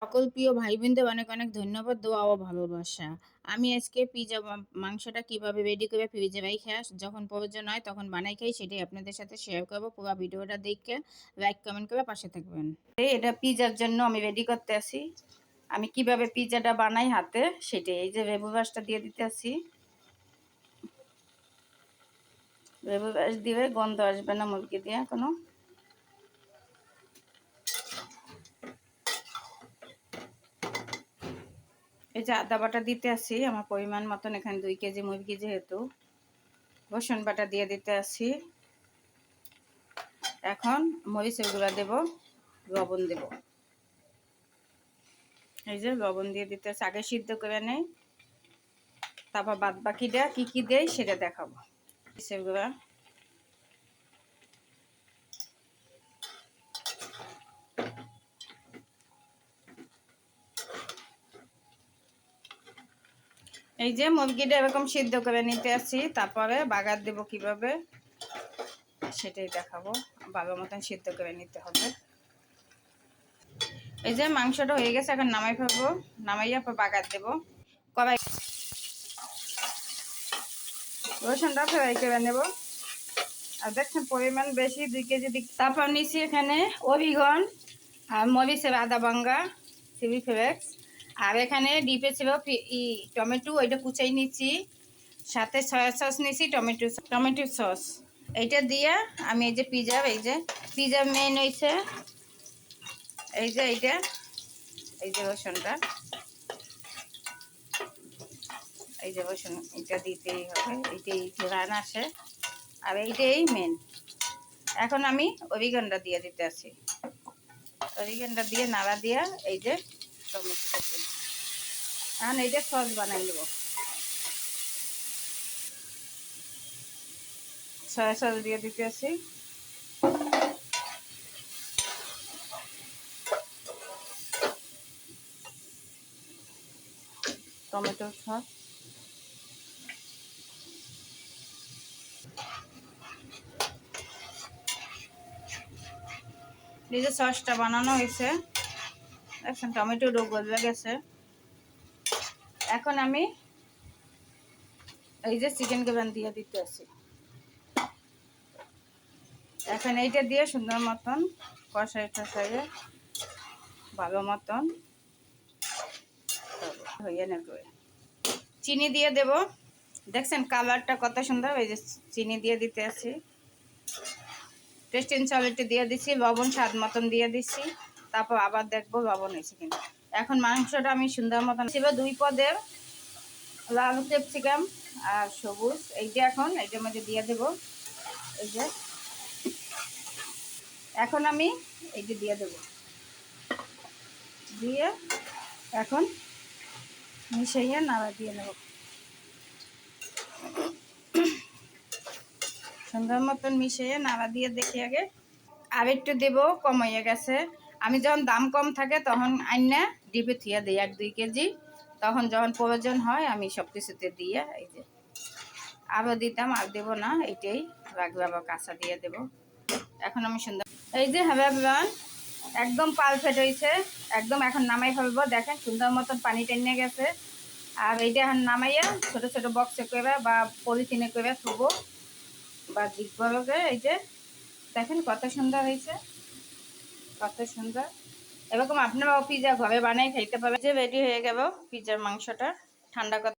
সকল প্রিয় ভাই বোনদের অনেক অনেক ধন্যবাদ, দোয়া ও ভালোবাসা। আমি আজকে পিজা মাংসটা কিভাবে রেডি করে ফ্রিজে রেখে যখন প্রয়োজন হয় তখন বানাই খাই, সেটাই আপনাদের সাথে শেয়ার করবো। পুরো ভিডিওটা দেখে লাইক কমেন্ট করে পাশে থাকবেন। এটা পিজার জন্য আমি রেডি করতে আসি। আমি কিভাবে পিজাটা বানাই হাতে সেটাই। এই যে লেবু রসটা দিয়ে দিতে আসি। লেবু রস দিলে গন্ধ আসবে না মুরগি দিয়ে কোনো। এই যে আদা বাটা দিতে আসি আমার পরিমাণ মতন, এখানে 2 কেজি মুরগি যেহেতু। রসুন বাটা দিয়ে দিতে আসি। এখন মরিচের গুঁড়া দেব, লবণ দেব। এই যে লবণ দিয়ে দিতে আসি, আগে সিদ্ধ করে নেই, তারপর বাদ বাকিটা কি কি দেয় সেটা দেখাবো। মরিচের গুঁড়া, এই যে মুরগিটা এরকম সিদ্ধ করে নিতে আসি, তারপরে বাগার দেব কিভাবে সেটাই দেখাবো। ভালো মতন সিদ্ধ করে নিতে হবে। এই যে মাংসটা হয়ে গেছে, এখন নামাই ফেলবো। নামাইয়া পর বাগার দেবো। কড়াই রসুনটা ফ্রাই করে নেব। আর দেখছেন পরিমাণ বেশি, 2 কেজি দিক। তারপর নিচ্ছি এখানে অরিগন আর মরিচের আদা ভাঙ্গা, চিলি ফ্লেক্স। আর এখানে ডিপে ছিল টমেটো, ওইটা কুচাই নিচ্ছি। সাথে সয়া সস নিচ্ছি, টমেটো সস। এইটা দিয়ে আমি এই যে পিজা মেন হয়েছে এই যে এইটা, এই যে রসুনটা, এই যে রসুন এটা দিতেই হবে, এইটাই রান আসে। আর এইটাই মেন। এখন আমি অরিগানটা দিয়ে দিতে আছি। অরিগানটা দিয়ে নাড়া দিয়া এই যে টমেটোটা দিই। এখন এইটা সস বানাই নেব। সয়া সস দিয়ে দিতে আছি। টমেটো সস, এই যে সসটা বানানো হয়েছে, এখন টমেটোটা গলে গেছে। এখন আমি এই যে চিকেন গ্রেভি দিয়ে দিতে আছি। এখন এইটা দিয়ে সুন্দর মতন কষাইয়ে ভালো মতন হয়ে নেবে। চিনি দিয়ে দেব। দেখছেন কালারটা কত সুন্দর। এই যে চিনি দিয়ে দিতে আছি। টেস্টিং সল্ট দিয়ে দিচ্ছি, লবণ স্বাদ মতন দিয়ে দিচ্ছি। তারপর আবার দেখবো লবণ হয়েছে কিনা। এখন মাংসটা আমি সুন্দর মতন ছিল 2 পদের লাল ক্যাপসিকাম আর সবুজ, এইটা এখন এইটার মধ্যে দিয়ে দেব। এই যে এখন আমি এইটা দিয়ে দেব, দিয়ে এখন মিশিয়ে নাড়া দিয়ে নেব। সুন্দর মতন মিশিয়ে নাড়া দিয়ে দেখি আগে। আর একটু দেবো, কম হয়ে গেছে। আমি যখন দাম কম থাকে তখন আইনা ডিপে থিয়া দিই 1-2 কেজি। তখন যখন প্রয়োজন হয় আমি সব কিছুতে দিয়ে এই যে আরও দিতাম, আর দেবো না, এইটাই রাখবো, আবার কাঁচা দিয়ে দেবো। এখন আমি সুন্দর এই যে হ্যাঁ একদম পারফেক্ট হয়েছে একদম। এখন নামাই ফেলবো। দেখেন সুন্দর মতন পানি টেনে গেছে। আর এইটা এখন নামাইয়া ছোট ছোট বক্সে করে বা পলিথিনে করে থবো বা জিপবরকে। এই যে দেখেন কত সুন্দর হয়েছে, কত সুন্দর। এরকম আপনারাও পিজা ঘরে বানাই খাইতে পারবেন। যে রেডি হয়ে গেল পিজার মাংসটা। ঠান্ডা